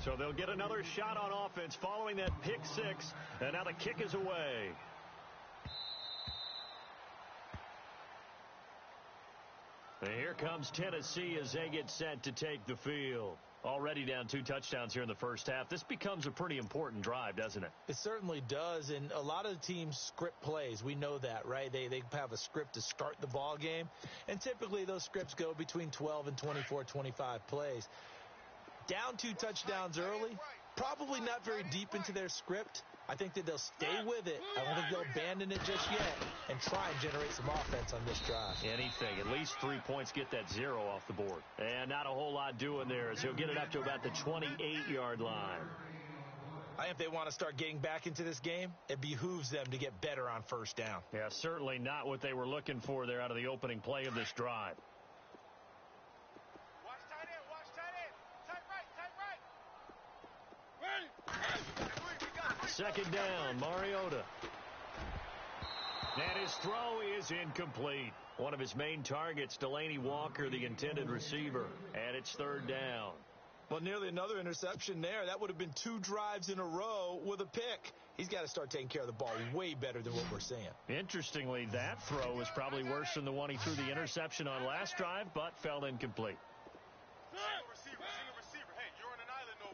So they'll get another shot on offense following that pick six, and now the kick is away. And here comes Tennessee as they get set to take the field. Already down 2 touchdowns here in the first half. This becomes a pretty important drive, doesn't it? It certainly does, and a lot of the teams script plays. We know that, right? They have a script to start the ball game, and typically those scripts go between 12 and 24, 25 plays. Down 2 touchdowns early, probably not very deep into their script. I think that they'll stay with it. I don't think they'll abandon it just yet and try and generate some offense on this drive. Anything. At least 3 points, get that 0 off the board. And not a whole lot doing there as he'll get it up to about the 28-yard line. I think if they want to start getting back into this game, it behooves them to get better on first down. Yeah, certainly not what they were looking for there out of the opening play of this drive. Second down, Mariota. And his throw is incomplete. One of his main targets, Delaney Walker, the intended receiver. And it's third down. Well, nearly another interception there. That would have been 2 drives in a row with a pick. He's got to start taking care of the ball way better than what we're seeing. Interestingly, that throw was probably worse than the one he threw the interception on last drive, but fell incomplete.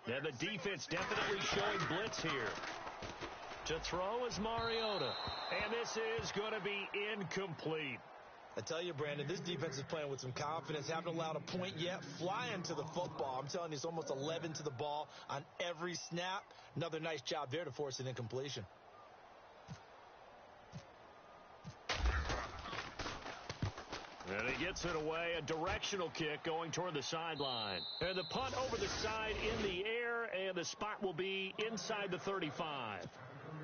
Yeah, the defense definitely showing blitz here. To throw is Mariota. And this is going to be incomplete. I tell you, Brandon, this defense is playing with some confidence. Haven't allowed a point yet. Flying to the football. I'm telling you, it's almost 11 to the ball on every snap. Another nice job there to force an incompletion. And he gets it away, a directional kick going toward the sideline. And the punt over the side in the air, and the spot will be inside the 35.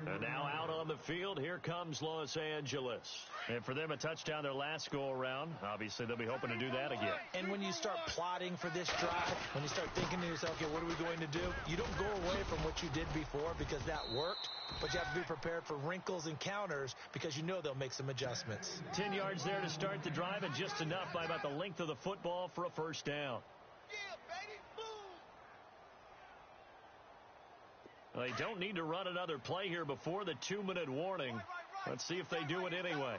And now out on the field, here comes Los Angeles. And for them, a touchdown their last go-around. Obviously, they'll be hoping to do that again. And when you start plotting for this drive, when you start thinking to yourself, okay, what are we going to do? You don't go away from what you did before because that worked, but you have to be prepared for wrinkles and counters because you know they'll make some adjustments. 10 yards there to start the drive, and just enough by about the length of the football for a first down. They don't need to run another play here before the 2-minute warning. Let's see if they do it anyway.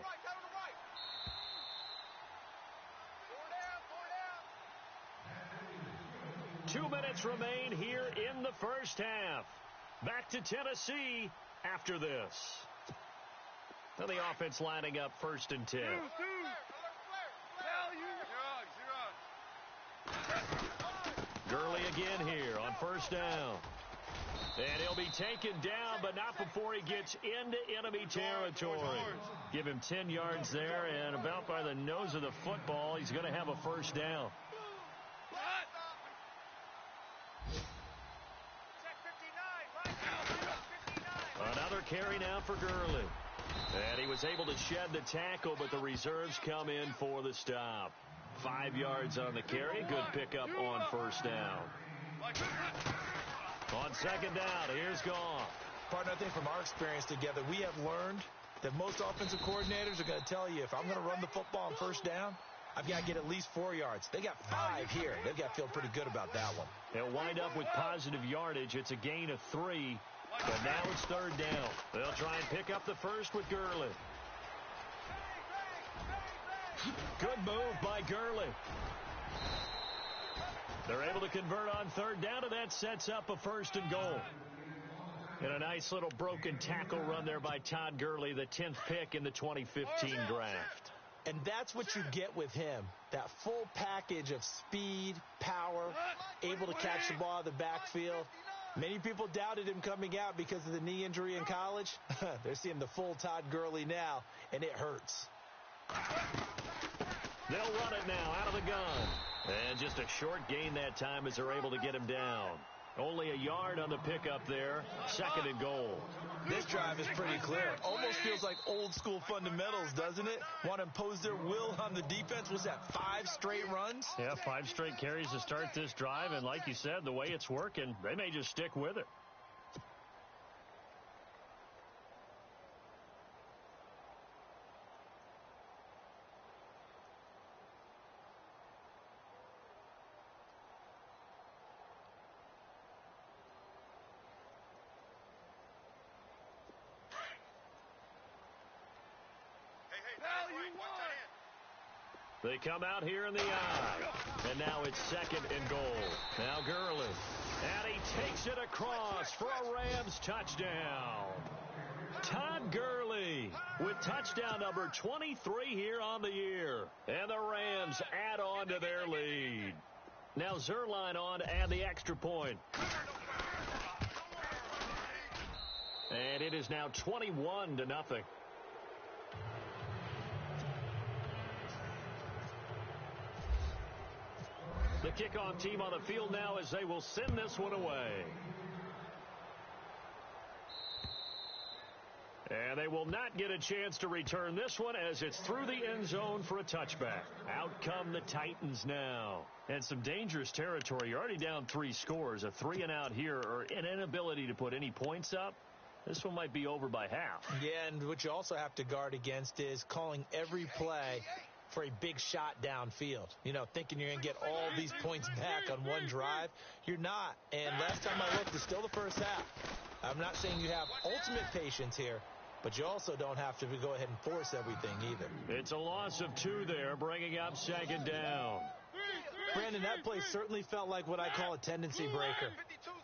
Two minutes remain here in the first half. Back to Tennessee after this. Now the offense lining up 1st and 10. Gurley again here on 1st down. And he'll be taken down, but not before he gets into enemy territory. Give him 10 yards there, and about by the nose of the football, he's going to have a first down. Another carry now for Gurley. And he was able to shed the tackle, but the reserves come in for the stop. 5 yards on the carry. Good pickup on 1st down. On 2nd down, here's Goff. Partner, I think from our experience together, we have learned that most offensive coordinators are going to tell you, if I'm going to run the football on 1st down, I've got to get at least 4 yards. They got 5 here. They've got to feel pretty good about that one. They'll wind up with positive yardage. It's a gain of 3, but now it's 3rd down. They'll try and pick up the first with Gurley. Good move by Gurley. They're able to convert on 3rd down, and that sets up a 1st and goal. And a nice little broken tackle run there by Todd Gurley, the 10th pick in the 2015 draft. And that's what you get with him, that full package of speed, power, able to catch the ball out of the backfield. Many people doubted him coming out because of the knee injury in college. They're seeing the full Todd Gurley now, and it hurts. They'll run it now out of the gun. And just a short gain that time as they're able to get him down. Only a yard on the pickup there. 2nd and goal. This drive is pretty clear. Almost feels like old school fundamentals, doesn't it? Want to impose their will on the defense. Was that 5 straight runs? Yeah, 5 straight carries to start this drive. And like you said, the way it's working, they may just stick with it. They come out here in the eye. And now it's 2nd and goal. Now Gurley. And he takes it across for a Rams touchdown. Todd Gurley with touchdown number 23 here on the year. And the Rams add on to their lead. Now Zerline on to add the extra point. And it is now 21-0. The kickoff team on the field now as they will send this one away. And they will not get a chance to return this one as it's through the end zone for a touchback. Out come the Titans now. And some dangerous territory. You're already down 3 scores. A 3-and-out here or an inability to put any points up. This one might be over by half. Yeah, and what you also have to guard against is calling every play for a big shot downfield. You know, thinking you're going to get all these points back on one drive. You're not. And last time I looked, it's still the first half. I'm not saying you have ultimate patience here, but you also don't have to go ahead and force everything either. It's a loss of 2 there, bringing up 2nd down. Brandon, that play certainly felt like what I call a tendency breaker.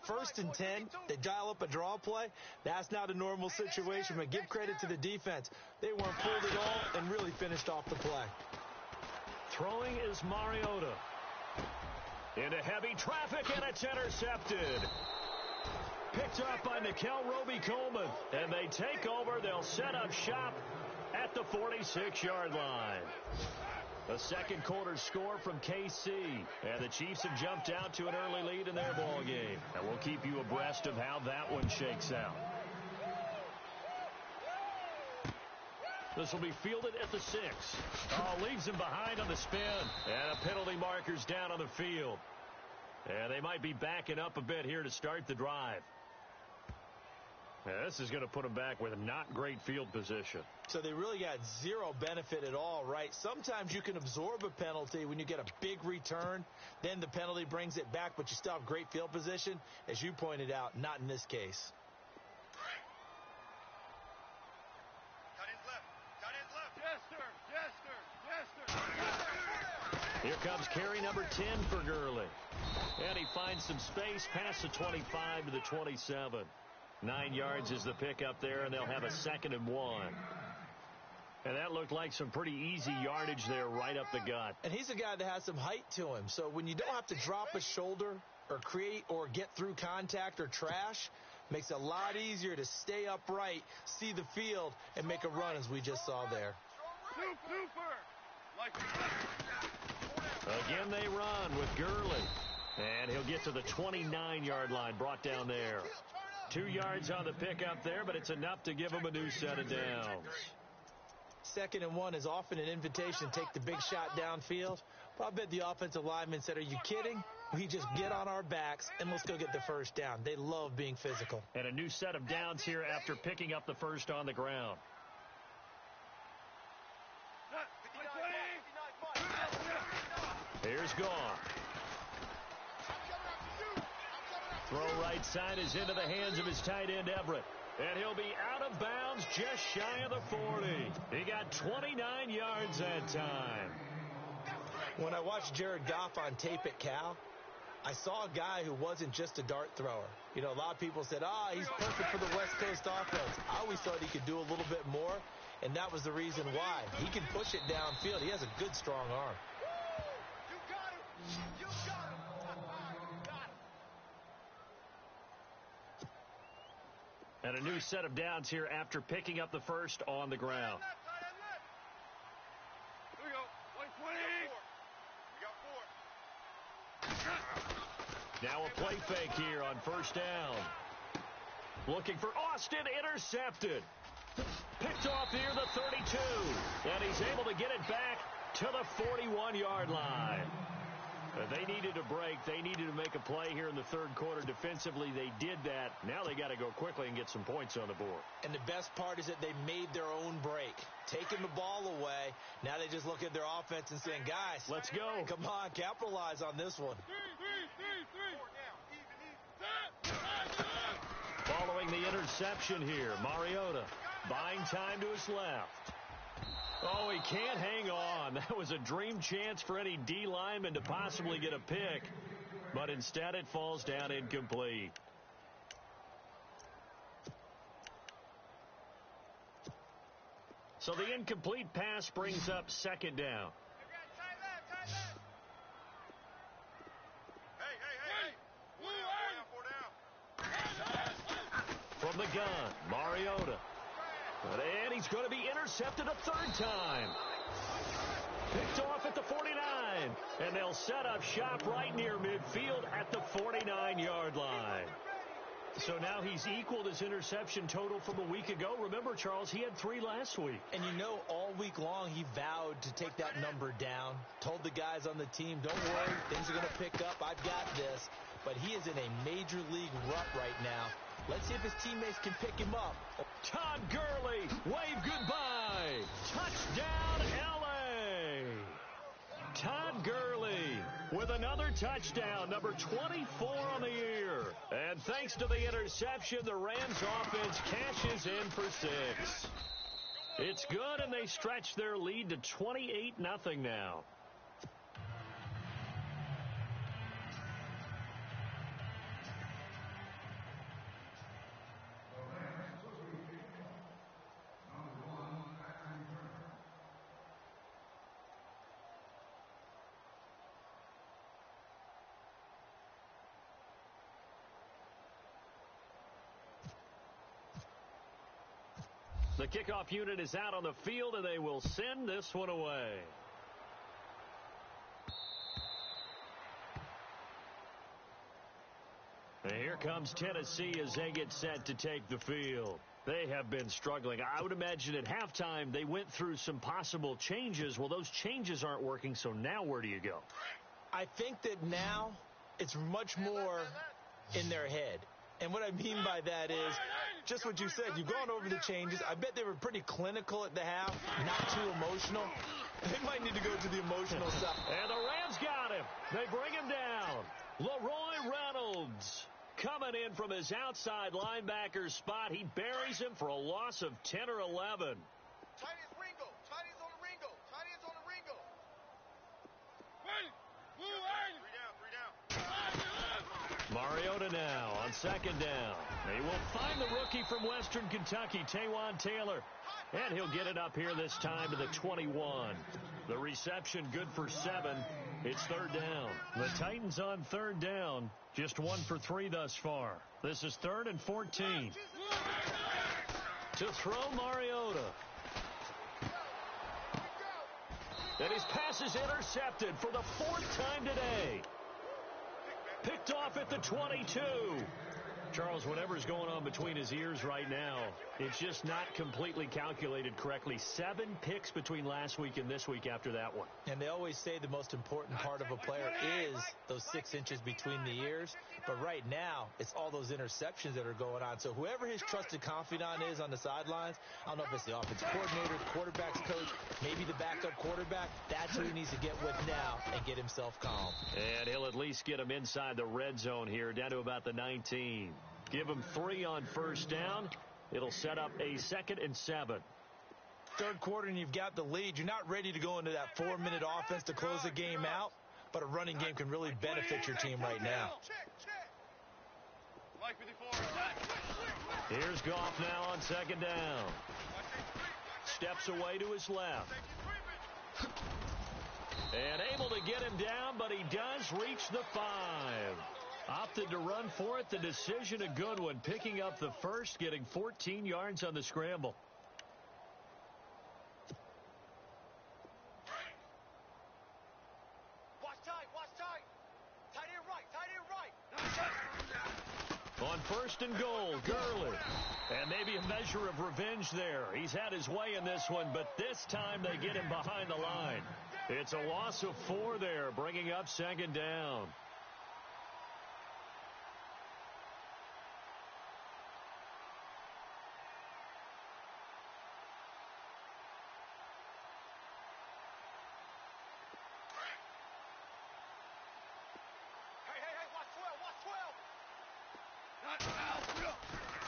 1st and 10, they dial up a draw play. That's not a normal situation, but give credit to the defense. They weren't fooled at all and really finished off the play. Throwing is Mariota. Into heavy traffic, and it's intercepted. Picked up by Nikel Roby-Coleman. And they take over. They'll set up shop at the 46-yard line. A second quarter score from KC. And the Chiefs have jumped out to an early lead in their ball game. And we'll keep you abreast of how that one shakes out. This will be fielded at the 6. Oh, leaves him behind on the spin. And a penalty marker's down on the field. And they might be backing up a bit here to start the drive. This is going to put them back with a not great field position. So they really got zero benefit at all, right? Sometimes you can absorb a penalty when you get a big return. Then the penalty brings it back, but you still have great field position. As you pointed out, not in this case. Here comes carry number 10 for Gurley. And he finds some space past the 25 to the 27. 9 yards is the pickup there, and they'll have a 2nd and 1. And that looked like some pretty easy yardage there right up the gut. And he's a guy that has some height to him. So when you don't have to drop a shoulder or create or get through contact or trash, makes it a lot easier to stay upright, see the field, and make a run as we just saw there. Again they run with Gurley. And he'll get to the 29-yard line, brought down there. 2 yards on the pickup there, but it's enough to give him a new set of downs. 2nd and 1 is often an invitation to take the big shot downfield. But I bet the offensive lineman said, are you kidding? We just get on our backs and let's go get the first down. They love being physical. And a new set of downs here after picking up the first on the ground. Here's Goff. Throw right side is into the hands of his tight end, Everett. And he'll be out of bounds just shy of the 40. He got 29 yards that time. When I watched Jared Goff on tape at Cal, I saw a guy who wasn't just a dart thrower. You know, a lot of people said, he's perfect for the West Coast offense. I always thought he could do a little bit more, and that was the reason why. He can push it downfield. He has a good, strong arm. You got him. You got him. And a new set of downs here after picking up the first on the ground. Here we go. 120. We got 4. Now a play fake here on first down. Looking for Austin, intercepted. Picked off near the 32. And he's able to get it back to the 41-yard line. They needed a break. They needed to make a play here in the third quarter. Defensively, they did that. Now they got to go quickly and get some points on the board. And the best part is that they made their own break, taking the ball away. Now they just look at their offense and saying, guys, let's go. Come on, capitalize on this one. Following the interception here, Mariota buying time to his left. Oh, he can't hang on. That was a dream chance for any D lineman to possibly get a pick. But instead it falls down incomplete. So the incomplete pass brings up second down. From the gun, Mariota. And he's going to be intercepted a third time. Picked off at the 49. And they'll set up shop right near midfield at the 49-yard line. So now he's equaled his interception total from a week ago. Remember, Charles, he had 3 last week. And you know, all week long he vowed to take that number down. Told the guys on the team, don't worry, things are going to pick up. I've got this. But he is in a major league rut right now. Let's see if his teammates can pick him up. Todd Gurley, wave goodbye. Touchdown, L.A. Todd Gurley with another touchdown, number 24 on the year. And thanks to the interception, the Rams offense cashes in for 6. It's good, and they stretch their lead to 28-0 now. The kickoff unit is out on the field, and they will send this one away. And here comes Tennessee as they get set to take the field. They have been struggling. I would imagine at halftime they went through some possible changes. Well, those changes aren't working, so now where do you go? I think that now it's much more in their head. And what I mean by that is just what you said. You've gone over the changes. I bet they were pretty clinical at the half, not too emotional. They might need to go to the emotional side. And the Rams got him. They bring him down. Leroy Reynolds coming in from his outside linebacker spot. He buries him for a loss of 10 or 11. Tight ends Ringo. Tight ends on the Ringo. Tight ends on the Ringo. Three down. Mariota now on second down. They will find the rookie from Western Kentucky, Taywan Taylor. And he'll get it up here this time to the 21. The reception good for 7. It's third down. The Titans on third down. Just 1 for 3 thus far. This is 3rd and 14. To throw Mariota. And his pass is intercepted for the 4th time today. Picked off at the 22. Charles, whatever's going on between his ears right now, it's just not completely calculated correctly. 7 picks between last week and this week after that one. And they always say the most important part of a player is those 6 inches between the ears. But right now, it's all those interceptions that are going on. So whoever his trusted confidant is on the sidelines, I don't know if it's the offensive coordinator, the quarterback's coach, maybe the backup quarterback, that's who he needs to get with now and get himself calm. And he'll at least get him inside the red zone here, down to about the 19. Give him 3 on first down. It'll set up a 2nd and 7. Third quarter and you've got the lead. You're not ready to go into that 4-minute offense to close the game out, but a running game can really benefit your team right now. Here's Goff now on second down. Steps away to his left. And able to get him down, but he does reach the 5. Opted to run for it. The decision a good one. Picking up the first, getting 14 yards on the scramble. Watch tight. Tight end right. On 1st and goal, Gurley. And maybe a measure of revenge there. He's had his way in this one, but this time they get him behind the line. It's a loss of 4 there, bringing up 2nd down.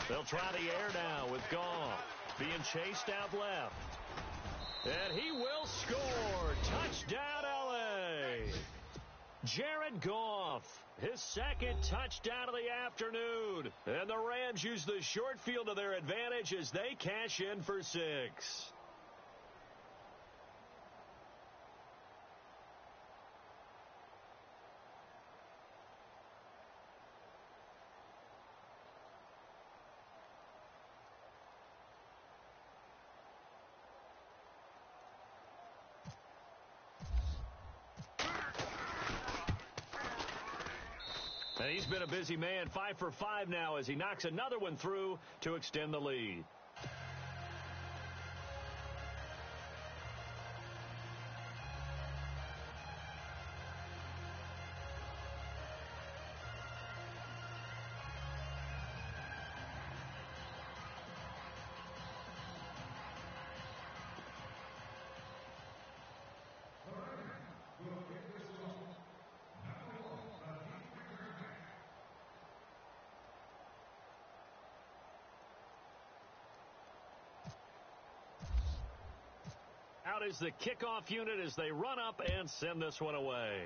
They'll try the air now with Goff. Being chased out left. And he will score. Touchdown, L.A. Jared Goff, his second touchdown of the afternoon. And the Rams use the short field to their advantage as they cash in for 6. And he's been a busy man, 5 for 5 now as he knocks another one through to extend the lead. Out is the kickoff unit as they run up and send this one away.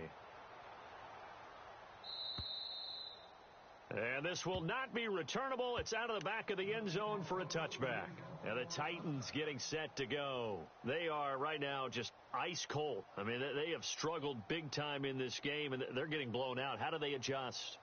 And this will not be returnable. It's out of the back of the end zone for a touchback. And the Titans getting set to go. They are right now just ice cold. I mean, they have struggled big time in this game, and they're getting blown out. How do they adjust?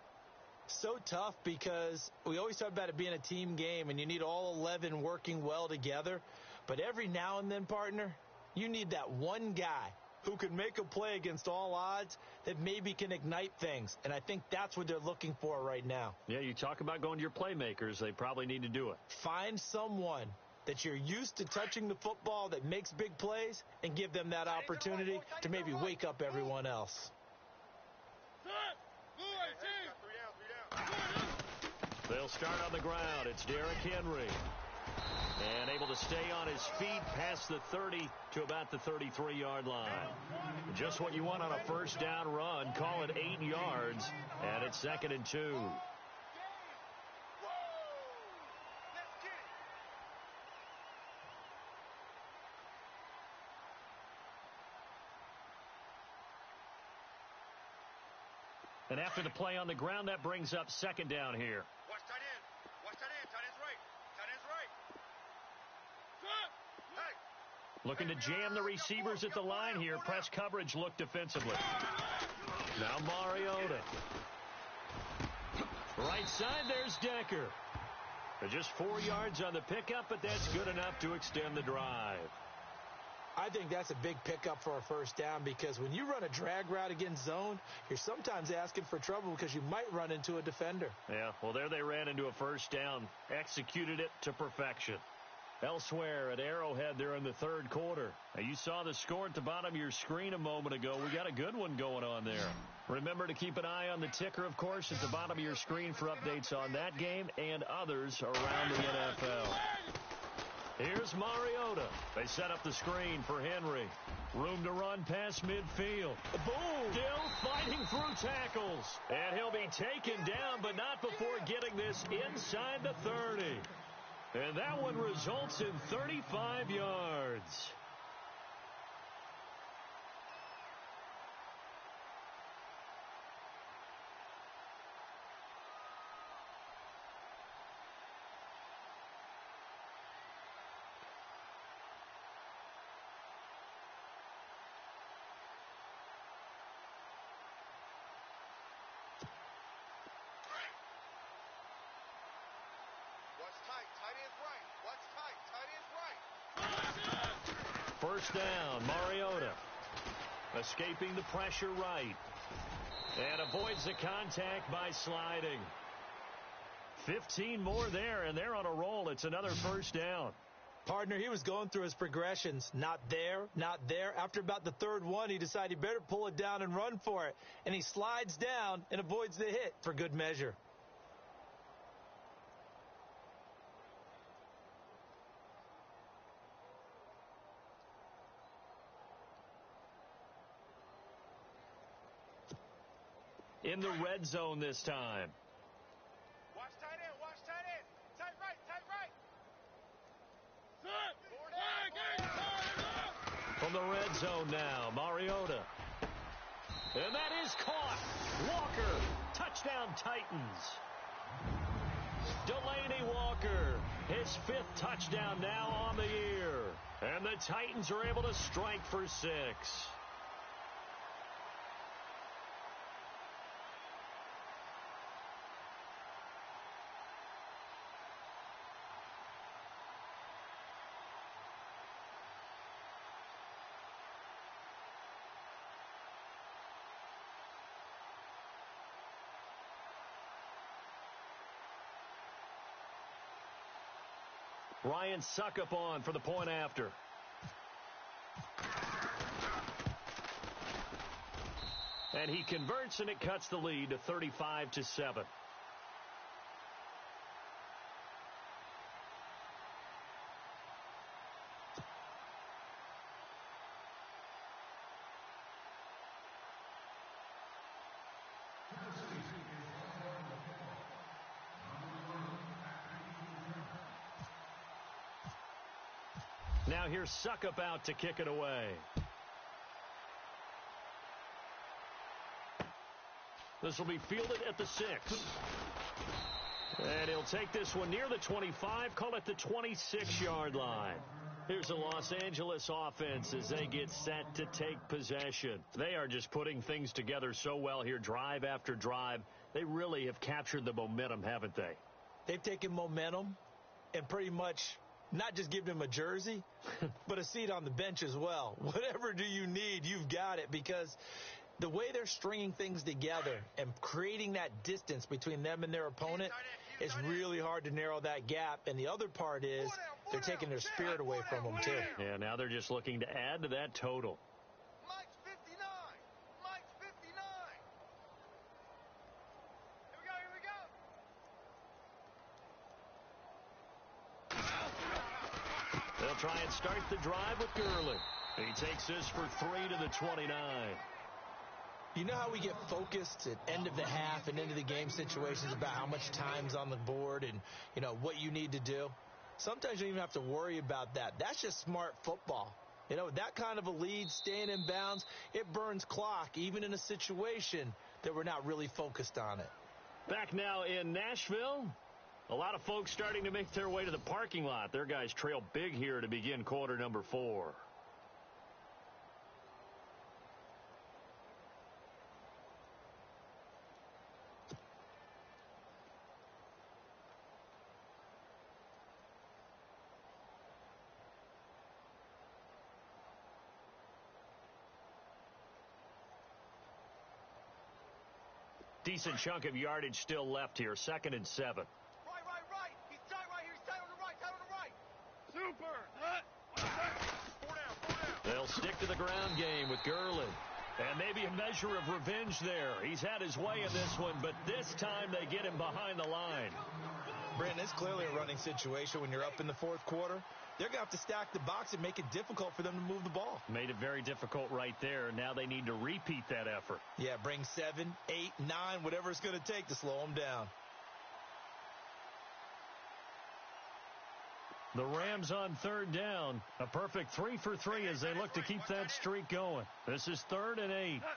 So tough because we always talk about it being a team game, and you need all 11 working well together. But every now and then, partner, you need that one guy who can make a play against all odds that maybe can ignite things. And I think that's what they're looking for right now. Yeah, you talk about going to your playmakers. They probably need to do it. Find someone that you're used to touching the football that makes big plays and give them that opportunity to maybe wake up everyone else. They'll start on the ground. It's Derrick Henry. And able to stay on his feet past the 30 to about the 33-yard line. Just what you want on a first down run. Call it 8 yards, and it's 2nd and 2. And after the play on the ground, that brings up 2nd down here. Watch tight end. Watch tight end. Tight end's right. Tight end's right. Looking to jam the receivers at the line here. Press coverage look defensively. Now Mariota. Right side, there's Decker. Just 4 yards on the pickup, but that's good enough to extend the drive. I think that's a big pickup for a first down because when you run a drag route against zone, you're sometimes asking for trouble because you might run into a defender. Yeah, well, there they ran into a first down. Executed it to perfection. Elsewhere at Arrowhead there in the third quarter. Now, you saw the score at the bottom of your screen a moment ago. We got a good one going on there. Remember to keep an eye on the ticker, of course, at the bottom of your screen for updates on that game and others around the NFL. Here's Mariota. They set up the screen for Henry. Room to run past midfield. Boom! Still fighting through tackles. And he'll be taken down, but not before getting this inside the 30. And that one results in 35 yards. First down, Mariota. Escaping the pressure right. And avoids the contact by sliding. 15 more there, and they're on a roll. It's another first down. Partner, he was going through his progressions. Not there, not there. After about the third one, he decided he better pull it down and run for it. And he slides down and avoids the hit for good measure. In the red zone this time. Watch tight end. Watch tight end. Tight right. Tight right. zone now. Mariota. And that is caught. Walker. Touchdown, Titans. Delaney Walker. His 5th touchdown now on the year. And the Titans are able to strike for 6. Ryan Suckup on for the point after. And he converts, and it cuts the lead to 35-7. Now here's Suckup out to kick it away. This will be fielded at the 6. And he'll take this one near the 25, call it the 26-yard line. Here's the Los Angeles offense as they get set to take possession. They are just putting things together so well here, drive after drive. They really have captured the momentum, haven't they? They've taken momentum and pretty much not just give him a jersey, but a seat on the bench as well. Whatever do you need, you've got it, because the way they're stringing things together and creating that distance between them and their opponent is really hard to narrow that gap. And the other part is they're taking their spirit away from them, too. Yeah, now they're just looking to add to that total. Mike's 59. Mike's 59. Here we go. They'll try and start the drive with Gurley. He takes this for 3 to the 29. You know how we get focused at end of the half and into the game situations about how much time's on the board and, you know, what you need to do? Sometimes you don't even have to worry about that. That's just smart football. You know, that kind of a lead, staying in bounds, it burns clock, even in a situation that we're not really focused on it. Back now in Nashville. A lot of folks starting to make their way to the parking lot. Their guys trail big here to begin quarter number 4. Decent chunk of yardage still left here. 2nd and 7. Right. He's tight right here. He's tight on the right. Super. Four down. They'll stick to the ground game with Gurley. And maybe a measure of revenge there. He's had his way in this one, but this time they get him behind the line. Brandon, it's clearly a running situation when you're up in the 4th quarter. They're going to have to stack the box and make it difficult for them to move the ball. Made it very difficult right there. Now they need to repeat that effort. Yeah, bring 7, 8, 9, whatever it's going to take to slow them down. The Rams on 3rd down. A perfect 3 for 3 as they look to keep that streak going. This is 3rd and 8. 36.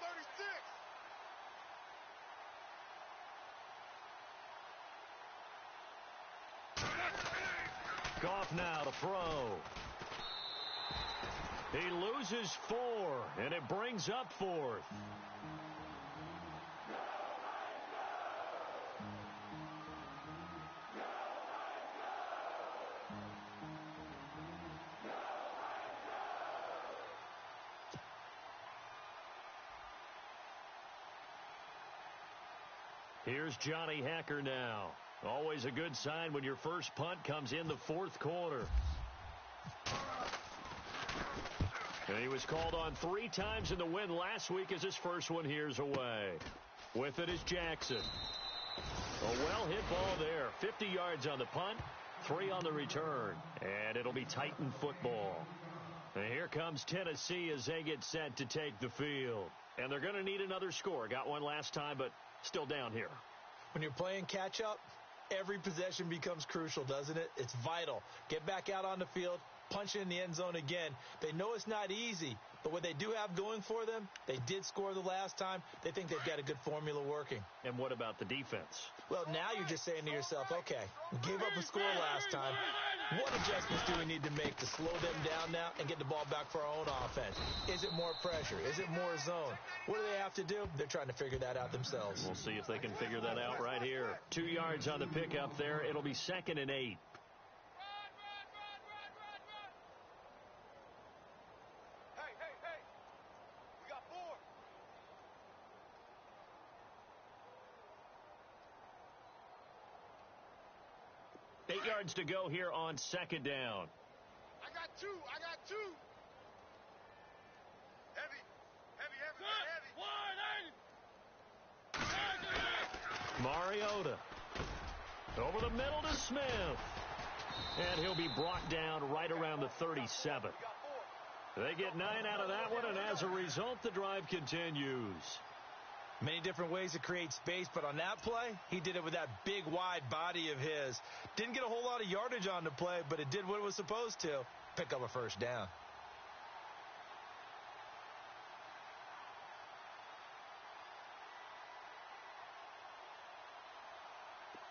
36. Goff now to throw. He loses 4, and it brings up 4th. Here's Johnny Hacker now. Always a good sign when your first punt comes in the 4th quarter. And he was called on 3 times in the win last week as his first one here's away. With it is Jackson. A well-hit ball there. 50 yards on the punt, 3 on the return. And it'll be Titan football. And here comes Tennessee as they get set to take the field. And they're going to need another score. Got one last time, but still down here. When you're playing catch-up, every possession becomes crucial, doesn't it? It's vital. Get back out on the field, punch it in the end zone again. They know it's not easy, but what they do have going for them, they did score the last time. They think they've got a good formula working. And what about the defense? Well, now you're just saying to yourself, okay, we gave up a score last time. What adjustments do we need to make to slow them down now and get the ball back for our own offense? Is it more pressure? Is it more zone? What do they have to do? They're trying to figure that out themselves. We'll see if they can figure that out right here. 2 yards on the pickup there. It'll be 2nd and 8. We got 4. 8 yards to go here on 2nd down. I got 2. Heavy. Mariota. Over the middle to Smith. And he'll be brought down right around the 37. They get 9 out of that one, and as a result, the drive continues. Many different ways to create space, but on that play, he did it with that big, wide body of his. Didn't get a whole lot of yardage on the play, but it did what it was supposed to. Pick up a first down.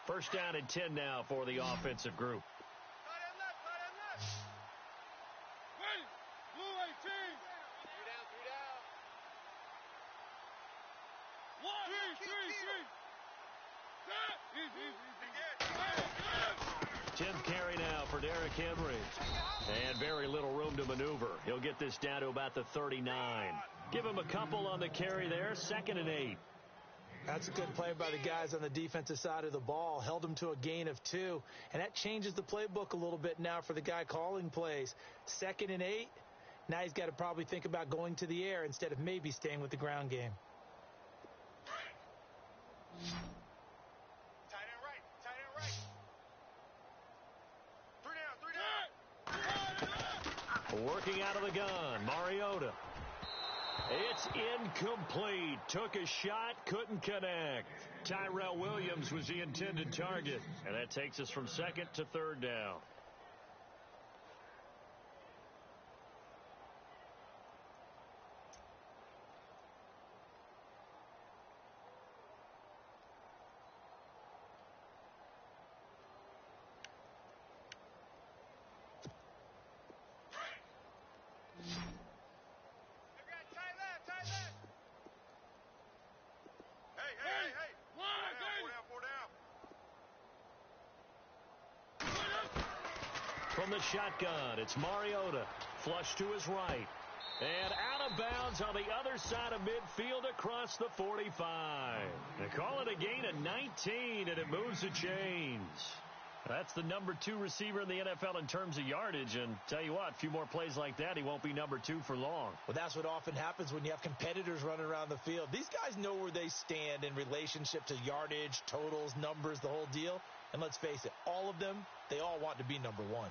First down and 10 now for the offensive group. Tight end left. Ready. Blue 18. 3 down. 10th carry now for Derrick Henry. And very little room to maneuver. He'll get this down to about the 39. Give him a couple on the carry there. 2nd and 8. That's a good play by the guys on the defensive side of the ball. Held him to a gain of 2. And that changes the playbook a little bit now for the guy calling plays. 2nd and 8. Now he's got to probably think about going to the air instead of maybe staying with the ground game. Tight end right. 3 down. Working out of the gun, Mariota. It's incomplete. Took a shot, couldn't connect. Tyrell Williams was the intended target. And that takes us from 2nd to 3rd down. From the shotgun, it's Mariota. Flush to his right. And out of bounds on the other side of midfield across the 45. They call it a gain of 19, and it moves the chains. That's the number 2 receiver in the NFL in terms of yardage. And tell you what, a few more plays like that, he won't be number 2 for long. Well, that's what often happens when you have competitors running around the field. These guys know where they stand in relationship to yardage, totals, numbers, the whole deal. And let's face it, all of them, they all want to be number 1.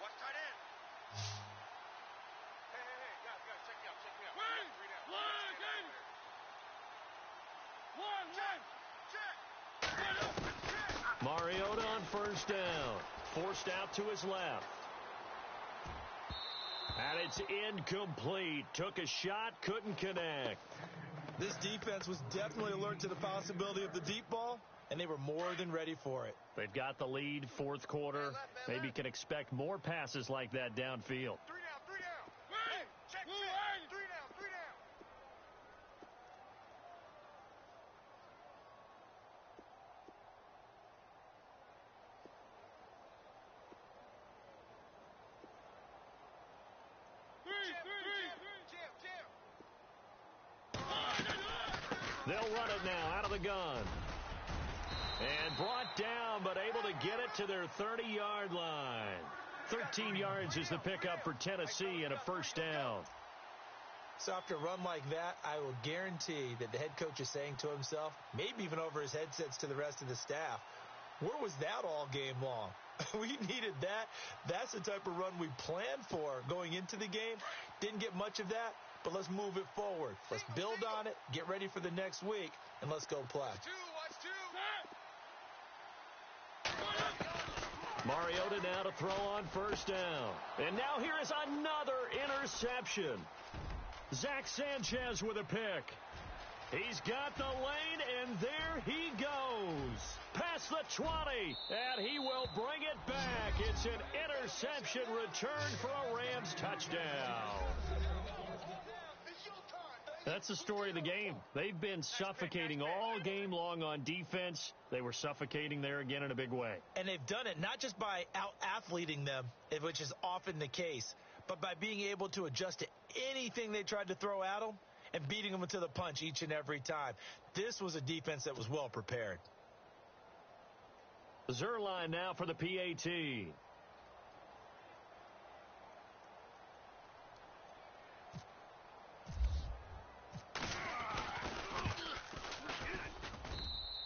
Watch tight end. Hey, guys, check me out. 3 down. Mariota on first down. Forced out to his left. And it's incomplete. Took a shot, couldn't connect. This defense was definitely alert to the possibility of the deep ball, and they were more than ready for it. They've got the lead, 4th quarter. Maybe can expect more passes like that downfield. 3 down. Hey, check. 3 down. 3. They'll run it now out of the gun. And brought down, but able to get it to their 30-yard line. 13 yards is the pickup for Tennessee and a first down. So after a run like that, I will guarantee that the head coach is saying to himself, maybe even over his headsets to the rest of the staff, where was that all game long? We needed that. That's the type of run we planned for going into the game. Didn't get much of that, but let's move it forward. Let's build on it, get ready for the next week, and let's go play. Mariota now to throw on first down. And now here is another interception. Zach Sanchez with a pick. He's got the lane, and there he goes. Past the 20, and he will bring it back. It's an interception return for a Rams touchdown. That's the story of the game. They've been suffocating all game long on defense. They were suffocating there again in a big way. And they've done it not just by out-athleting them, which is often the case, but by being able to adjust to anything they tried to throw at them and beating them to the punch each and every time. This was a defense that was well prepared. Zerline now for the PAT.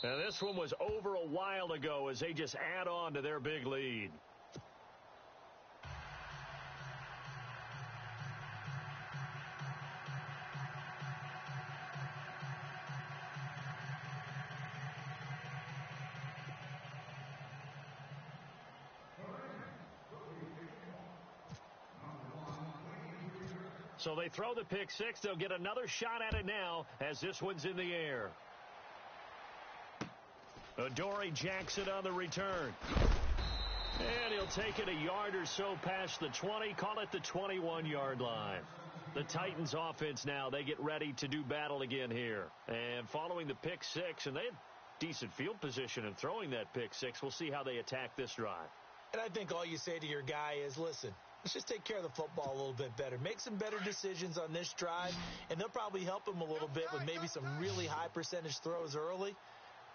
Now this one was over a while ago as they just add on to their big lead. So they throw the pick six. They'll get another shot at it now as this one's in the air. Adoree Jackson on the return. And he'll take it a yard or so past the 20. Call it the 21-yard line. The Titans offense now, they get ready to do battle again here. And following the pick six, and they had decent field position in throwing that pick six. We'll see how they attack this drive. And I think all you say to your guy is, listen, let's just take care of the football a little bit better. Make some better decisions on this drive, and they'll probably help him a little bit with maybe some really high percentage throws early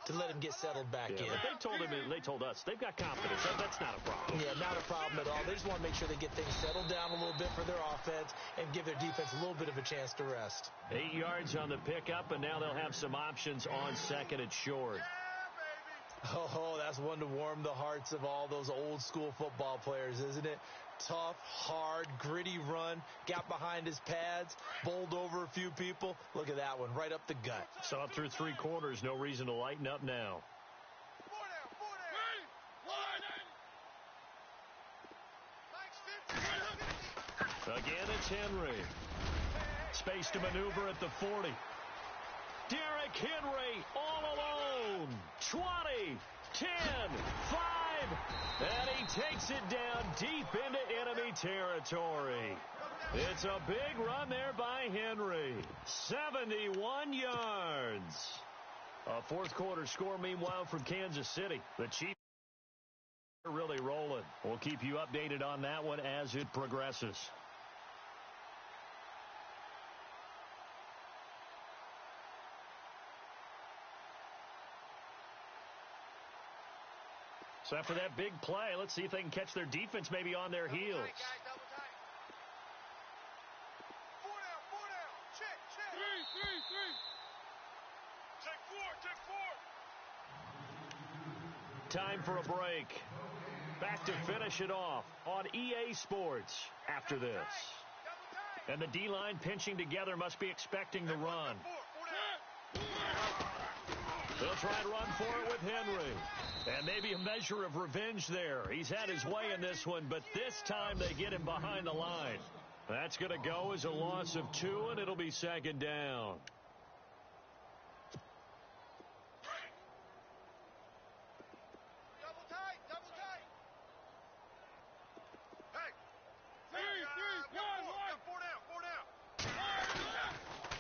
to let him get settled back in. They told us they've got confidence. That's not a problem. Yeah, not a problem at all. They just want to make sure they get things settled down a little bit for their offense and give their defense a little bit of a chance to rest. 8 yards on the pickup, and now they'll have some options on second and short. Oh, that's one to warm the hearts of all those old school football players, isn't it? Tough, hard, gritty run, got behind his pads, bowled over a few people. Look at that one, right up the gut. So up through 3 quarters, no reason to lighten up now. Again, it's Henry. Space to maneuver at the 40. Derrick Henry all alone. 20, 10, 5. And he takes it down deep into enemy territory. It's a big run there by Henry. 71 yards. A fourth quarter score, meanwhile, from Kansas City. The Chiefs are really rolling. We'll keep you updated on that one as it progresses. So after that big play, let's see if they can catch their defense maybe on their heels. Double tight, guys, double tight. 4 down. Check. 3. Take 4. Time for a break. Back to finish it off on EA Sports after this. And the D-line pinching together must be expecting the run. They'll try and run for it with Henry. And maybe a measure of revenge there. He's had his way in this one, but this time they get him behind the line. That's going to go as a loss of 2, and it'll be second down. Double tight. Hey. 4 down.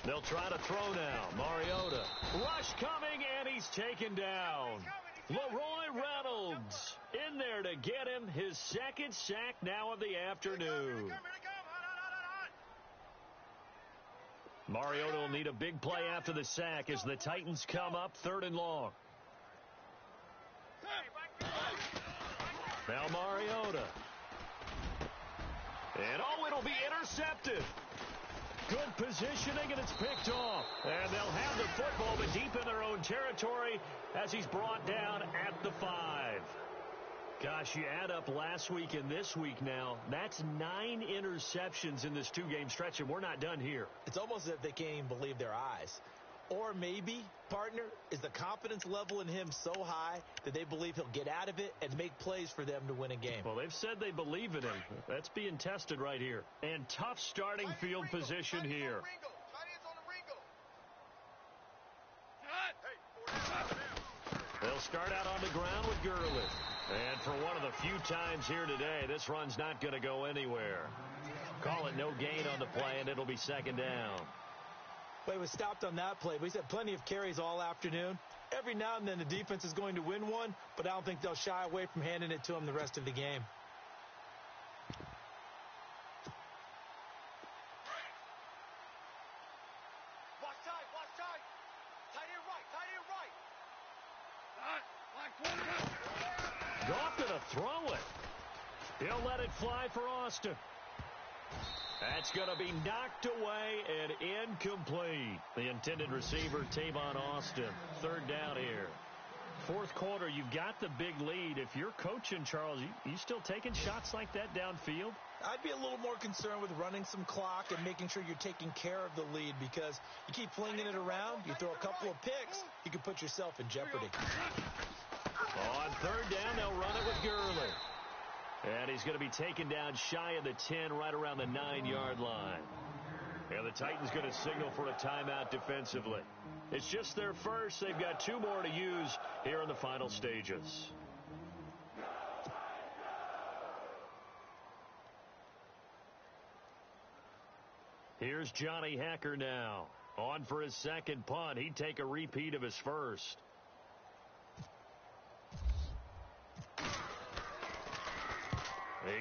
They'll try to throw now. Mariota. Rush coming, and he's taken down. Leroy Reynolds in there to get him his second sack now of the afternoon. Mariota will need a big play after the sack as the Titans come up 3rd and long. Now Mariota. And it'll be intercepted. Good positioning, and it's picked off. And they'll have the football, but deep in their own territory as he's brought down at the 5. Gosh, you add up last week and this week now, that's 9 interceptions in this 2-game stretch, and we're not done here. It's almost as if they can't even believe their eyes. Or maybe, partner, is the confidence level in him so high that they believe he'll get out of it and make plays for them to win a game. Well, they've said they believe in him. That's being tested right here. And tough starting field position here. They'll start out on the ground with Gurley. And for one of the few times here today, this run's not going to go anywhere. Call it no gain on the play, and it'll be second down. Well, he was stopped on that play, but he's had plenty of carries all afternoon. Every now and then the defense is going to win one, but I don't think they'll shy away from handing it to him the rest of the game. Watch tight. Tight end right. Goff gonna throw it. He'll let it fly for Austin. That's going to be knocked away and incomplete. The intended receiver, Tavon Austin. Third down here. Fourth quarter, you've got the big lead. If you're coaching, Charles, you still taking shots like that downfield? I'd be a little more concerned with running some clock and making sure you're taking care of the lead, because you keep flinging it around, you throw a couple of picks, you can put yourself in jeopardy. On third down, they'll run it with Gurley. And he's going to be taken down shy of the 10, right around the 9-yard line. And the Titans going to signal for a timeout defensively. It's just their first. They've got 2 more to use here in the final stages. Here's Johnny Hacker now. On for his second punt. He'd take a repeat of his first.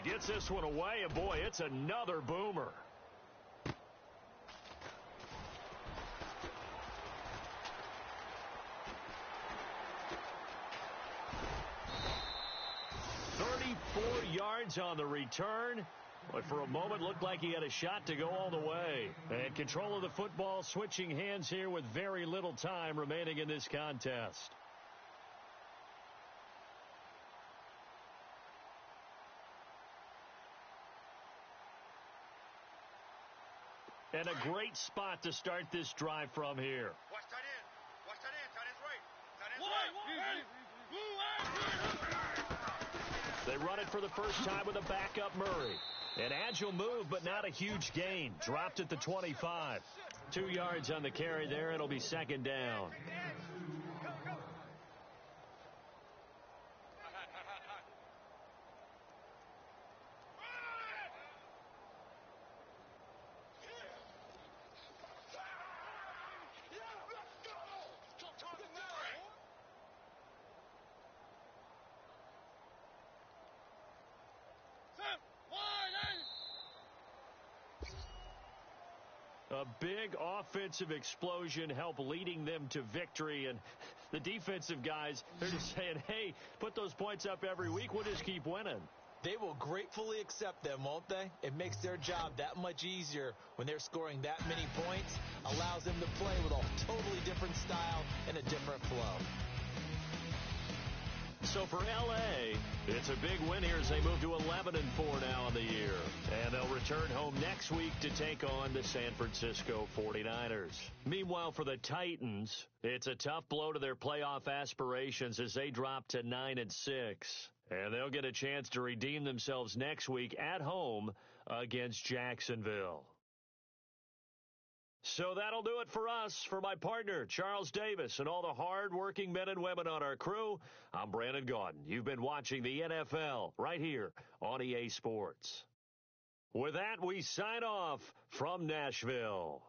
He gets this one away, and boy, it's another boomer. Yards on the return, but for a moment looked like he had a shot to go all the way. And control of the football, switching hands here with very little time remaining in this contest. And a great spot to start this drive from here. Watch tight end. Tight end's right. They run it for the first time with a backup Murray. An agile move, but not a huge gain. Dropped at the 25. 2 yards on the carry there. It'll be second down. A big offensive explosion helped leading them to victory, and the defensive guys, they're just saying, hey, put those points up every week, we'll just keep winning. They will gratefully accept them, won't they? It makes their job that much easier when they're scoring that many points, allows them to play with a totally different style and a different flow. So for L.A., it's a big win here as they move to 11-4 now in the year. And they'll return home next week to take on the San Francisco 49ers. Meanwhile, for the Titans, it's a tough blow to their playoff aspirations as they drop to 9-6. And they'll get a chance to redeem themselves next week at home against Jacksonville. So that'll do it for us. For my partner, Charles Davis, and all the hard-working men and women on our crew, I'm Brandon Gaudin. You've been watching the NFL right here on EA Sports. With that, we sign off from Nashville.